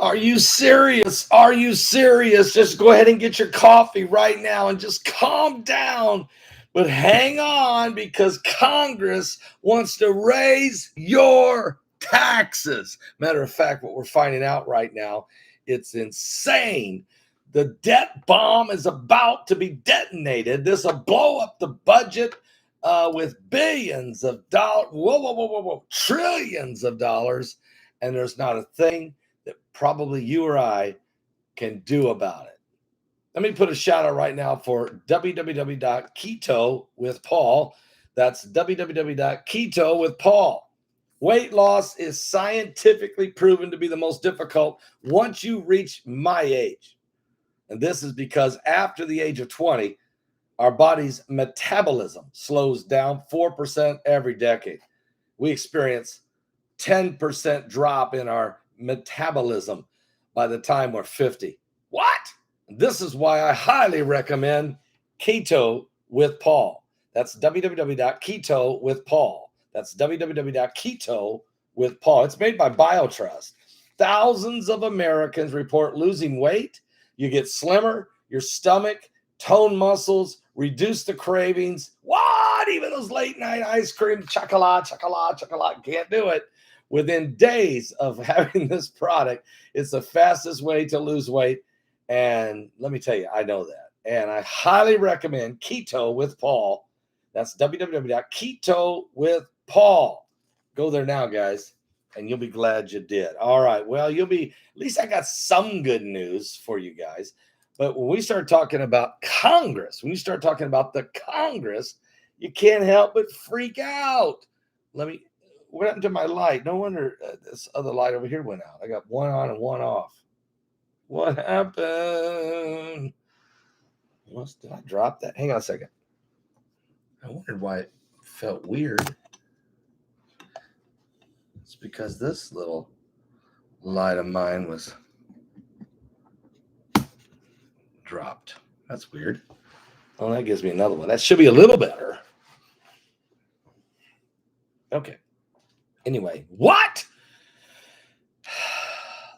Are you serious? Are you serious? Just go ahead and get your coffee right now and just calm down. But hang on, because Congress wants to raise your taxes. Matter of fact, what we're finding out right now, it's insane. The debt bomb is about to be detonated. This will blow up the budget with billions of dollars, trillions of dollars, and there's not a thing that probably you or I can do about it. Let me put a shout out right now for www.keto with Paul. That's www.keto with Paul. Weight loss is scientifically proven to be the most difficult once you reach my age. And this is because after the age of 20, our body's metabolism slows down 4% every decade. We experience 10% drop in our metabolism by the time we're 50. What? This is why I highly recommend Keto with Paul. That's www.keto with Paul. That's www.keto with Paul. It's made by BioTrust. Thousands of Americans report losing weight. You get slimmer, your stomach, tone muscles, reduce the cravings. What? Even those late night ice cream, chocolate, can't do it. Within days of having this product, it's the fastest way to lose weight. And let me tell you, I know that. And I highly recommend Keto with Paul. That's www.keto with Paul. Go there now, guys, and you'll be glad you did. All right. Well, at least I got some good news for you guys. But when we start talking about Congress, when you start talking about the Congress, you can't help but freak out. What happened to my light? No wonder this other light over here went out. I got one on and one off. What happened? Did I drop that? Hang on a second. I wondered why it felt weird. It's because this little light of mine was dropped. That's weird. Oh, that gives me another one. That should be a little better. Okay. Anyway, what?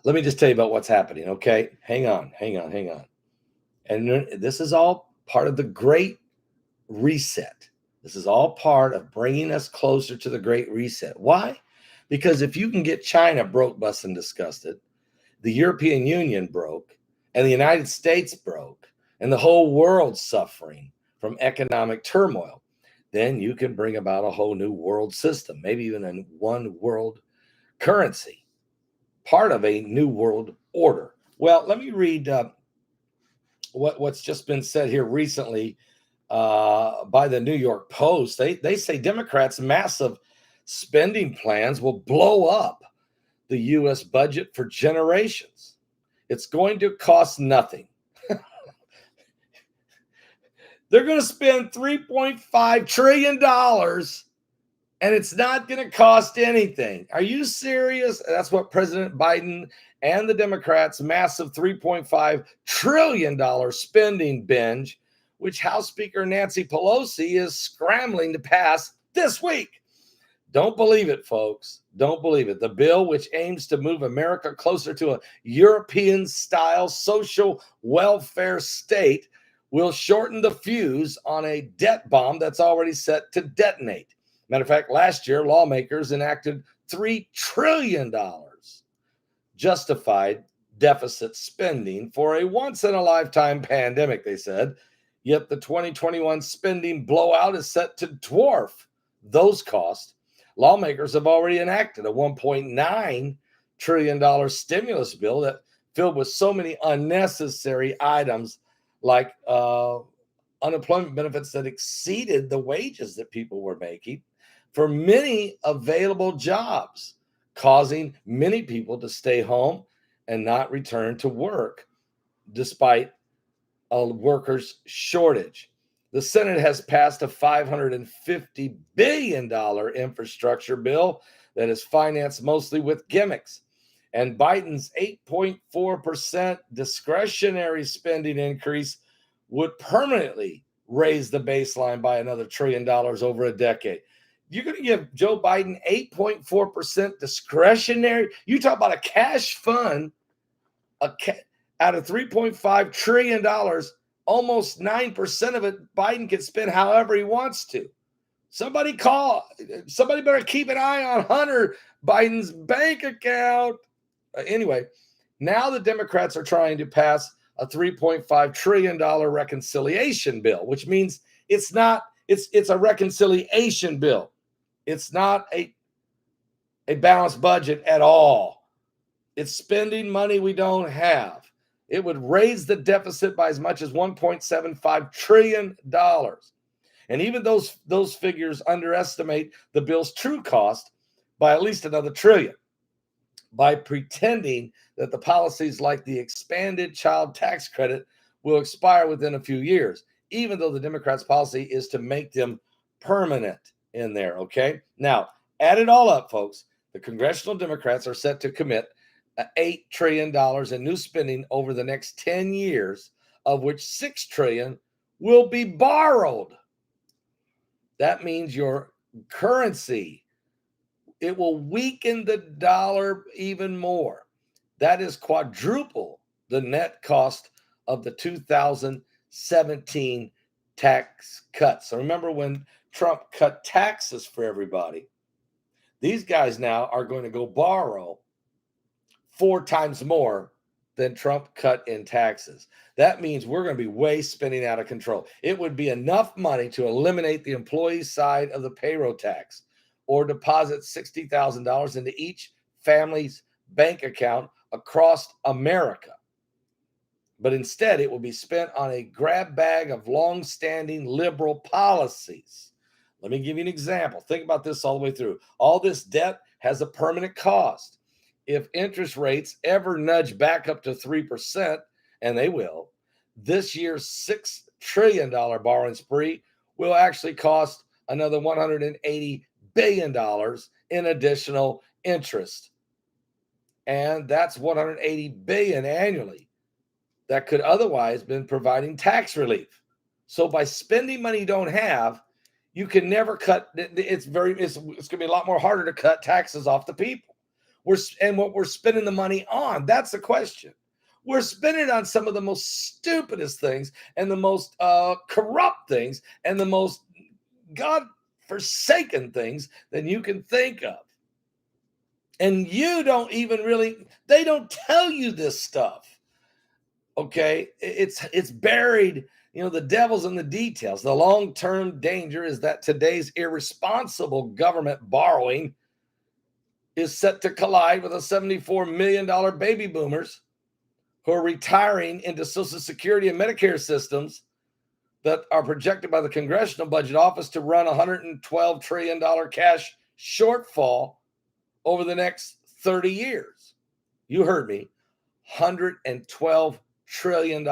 Let me just tell you about what's happening, okay? Hang on. And this is all part of the Great Reset. This is all part of bringing us closer to the Great Reset. Why? Because if you can get China broke, busted, and disgusted, the European Union broke, and the United States broke, and the whole world suffering from economic turmoil, then you can bring about a whole new world system, maybe even a one world currency, part of a new world order. Well, let me read what's just been said here recently by the New York Post. They say Democrats' massive spending plans will blow up the U.S. budget for generations. It's going to cost nothing. They're going to spend $3.5 trillion, and it's not going to cost anything. Are you serious? That's what President Biden and the Democrats' massive $3.5 trillion spending binge, which House Speaker Nancy Pelosi is scrambling to pass this week. Don't believe it, folks. Don't believe it. The bill, which aims to move America closer to a European-style social welfare state, will shorten the fuse on a debt bomb that's already set to detonate. Matter of fact, last year, lawmakers enacted $3 trillion justified deficit spending for a once-in-a-lifetime pandemic, they said. Yet the 2021 spending blowout is set to dwarf those costs. Lawmakers have already enacted a $1.9 trillion stimulus bill that filled with so many unnecessary items like unemployment benefits that exceeded the wages that people were making for many available jobs, causing many people to stay home and not return to work despite a workers' shortage. The Senate has passed a $550 billion infrastructure bill that is financed mostly with gimmicks. And Biden's 8.4% discretionary spending increase would permanently raise the baseline by another $1 trillion over a decade. You're going to give Joe Biden 8.4% discretionary. You talk about a cash fund Out of $3.5 trillion, almost 9% of it, Biden can spend however he wants to. Somebody better keep an eye on Hunter Biden's bank account. Anyway, now the Democrats are trying to pass a $3.5 trillion reconciliation bill, which means it's a reconciliation bill. It's not a balanced budget at all. It's spending money we don't have. It would raise the deficit by as much as $1.75 trillion. And even those figures underestimate the bill's true cost by at least another trillion, by pretending that the policies like the expanded child tax credit will expire within a few years, even though the Democrats' policy is to make them permanent in there, okay? Now, add it all up, folks. The congressional Democrats are set to commit $8 trillion in new spending over the next 10 years, of which $6 trillion will be borrowed. That means your currency, it will weaken the dollar even more. That is quadruple the net cost of the 2017 tax cuts. So remember when Trump cut taxes for everybody, these guys now are going to go borrow 4 times more than Trump cut in taxes. That means we're going to be way spending out of control. It would be enough money to eliminate the employee side of the payroll tax or deposit $60,000 into each family's bank account across America. But instead, it will be spent on a grab bag of long-standing liberal policies. Let me give you an example. Think about this all the way through. All this debt has a permanent cost. If interest rates ever nudge back up to 3%, and they will, this year's $6 trillion borrowing spree will actually cost another $180 billion in additional interest. And that's $180 billion annually that could otherwise been providing tax relief. So by spending money you don't have, you can never cut. It's going to be a lot more harder to cut taxes off the people. What we're spending the money on, that's the question. We're spending it on some of the most stupidest things and the most corrupt things and the most God-forsaken things that you can think of. And you don't even they don't tell you this stuff. Okay? It's buried. The devil's in the details. The long-term danger is that today's irresponsible government borrowing is set to collide with a $74 million baby boomers who are retiring into Social Security and Medicare systems that are projected by the Congressional Budget Office to run $112 trillion cash shortfall over the next 30 years. You heard me, $112 trillion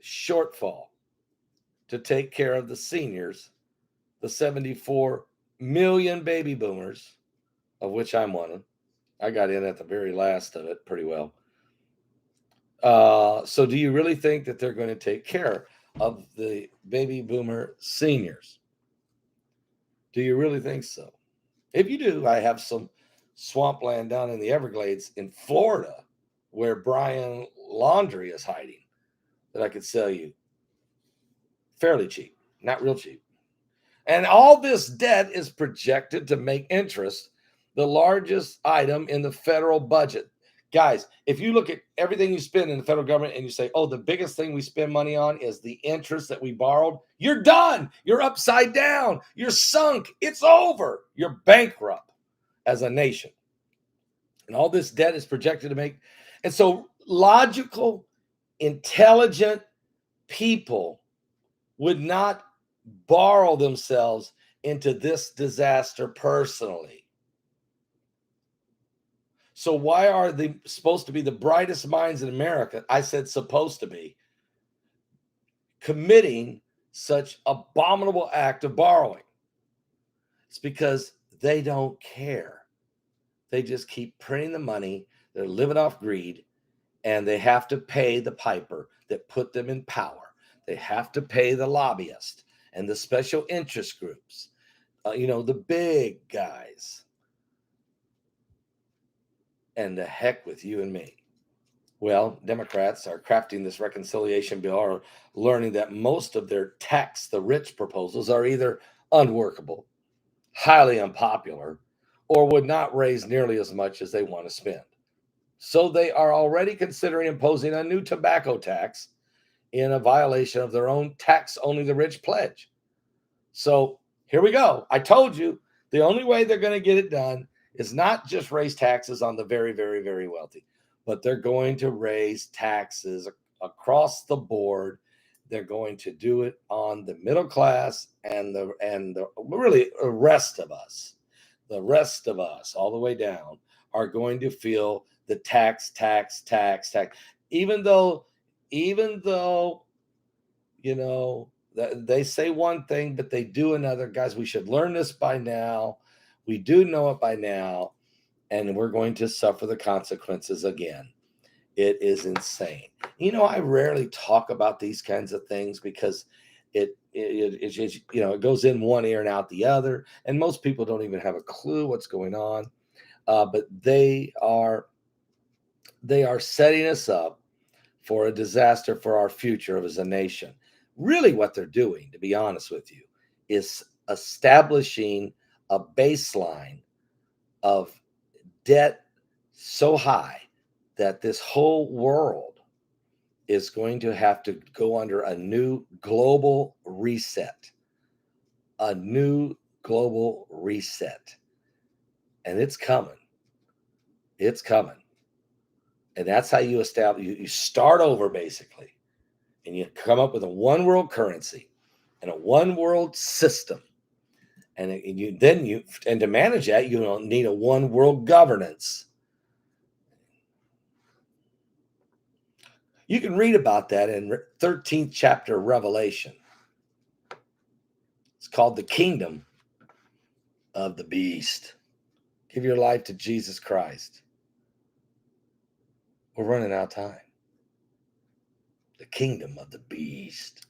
shortfall to take care of the seniors, the 74 million baby boomers, of which I'm one of them. I got in at the very last of it pretty well. So do you really think that they're going to take care of the baby boomer seniors? Do you really think so? If you do, I have some swampland down in the Everglades in Florida where Brian Laundrie is hiding that I could sell you fairly cheap, not real cheap. And all this debt is projected to make interest the largest item in the federal budget. Guys, if you look at everything you spend in the federal government and you say, oh, the biggest thing we spend money on is the interest that we borrowed, you're done. You're upside down. You're sunk. It's over. You're bankrupt as a nation. And all this debt is projected to make. And so logical, intelligent people would not borrow themselves into this disaster personally. So why are they supposed to be the brightest minds in America? I said supposed to be committing such abominable act of borrowing. It's because they don't care. They just keep printing the money. They're living off greed, and they have to pay the piper that put them in power. They have to pay the lobbyist and the special interest groups, the big guys. and the heck with you and me. Well, Democrats are crafting this reconciliation bill, are learning that most of their tax the rich proposals are either unworkable, highly unpopular, or would not raise nearly as much as they want to spend. So they are already considering imposing a new tobacco tax in a violation of their own tax only the rich pledge. So here we go. I told you the only way they're going to get it done is not just raise taxes on the very, very, very wealthy, but they're going to raise taxes across the board. They're going to do it on the middle class and the really the rest of us. The rest of us, all the way down, are going to feel the tax. Even though, you know, they say one thing, but they do another. Guys, we should learn this by now. We do know it by now, and we're going to suffer the consequences again. It is insane. I rarely talk about these kinds of things because it just, it goes in one ear and out the other, and most people don't even have a clue what's going on. But they are setting us up for a disaster for our future as a nation. Really, what they're doing, to be honest with you, is establishing a baseline of debt so high that this whole world is going to have to go under a new global reset. A new global reset. And it's coming. It's coming. And that's how you establish, you start over basically. And you come up with a one world currency and a one world system. And to manage that, you don't need a one world governance. You can read about that in 13th chapter of Revelation. It's called the kingdom of the beast. Give your life to Jesus Christ. We're running out of time. The kingdom of the beast.